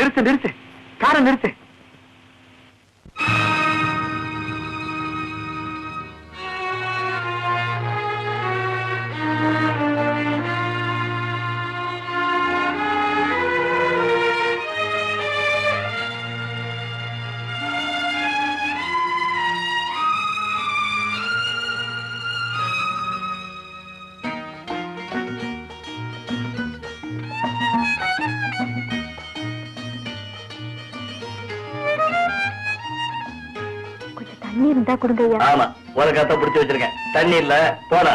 நிறுத்து நிறுத்து, காரை நிறுத்து. தண்ணி இருந்தா கொடுங்க ஐயா. ஆமா, உனக்கு அத்தை பிடிச்சு வச்சிருக்கேன். தண்ணி இல்ல, போடா.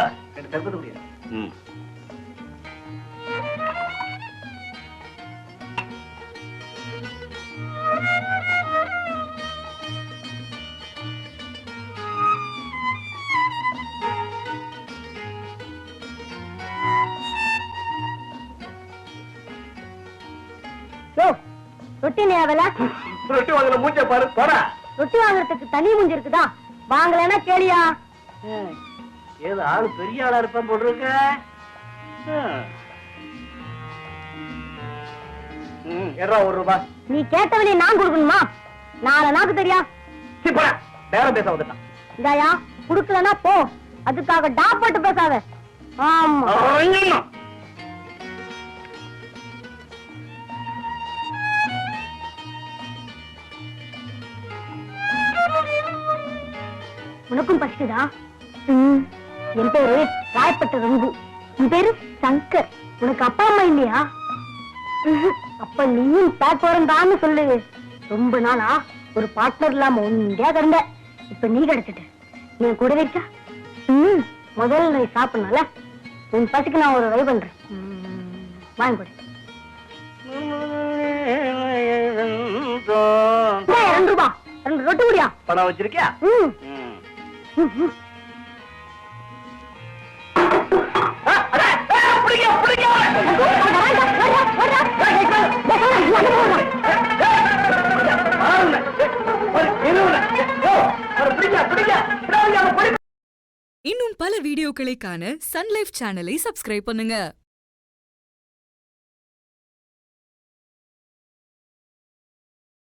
ம். ரொட்டி நேவல ரொட்டி வாங்கல, மூஞ்ச பாரு, போடா. ரொட்டி வாங்குறதுக்கு தனி மூஞ்சி இருக்குதா? வாங்கலன்னா கேளியா? ஏதோ ஆளு பெரிய ஆளா இருப்பான் போட்டிருக்க. எட்ரா ₹1. நீ கேட்டவனே நான் கொடுக்கணுமா? நாளை நாக்கு தெரியா? போடா, பேரம் பேச வந்துட்டான். இதாயா, குடுக்கலன்னா போ. அதுக்காக டாப்பட்டு பேசாத. ஆமா, உனக்கும் பசிக்குதா? என் பேரு ராயப்பட்ட ரங்கு. என் பேரு சங்கர். உனக்கு அப்பா அம்மா இல்லையா? அப்ப நீயும் பேப்போறந்தான்னு சொல்லு. ரொம்ப நாளா ஒரு பார்ட்னர் இல்லாம ஒன்றியா கிடந்த. இப்ப நீ கிடைச்சிட்ட. நீ கூட வைக்கா? முதல்ல நீ சாப்பிடணும்ல. உன் பசிக்கு நான் ஒரு வழி பண்றேன். வாங்கி கொடு. ₹2. 2 ரொட்டி முடியா? பணம் வச்சிருக்கியா? இன்னும் பல வீடியோக்களை காண சன் லைஃப் சேனலை சப்ஸ்கிரைப் பண்ணுங்க.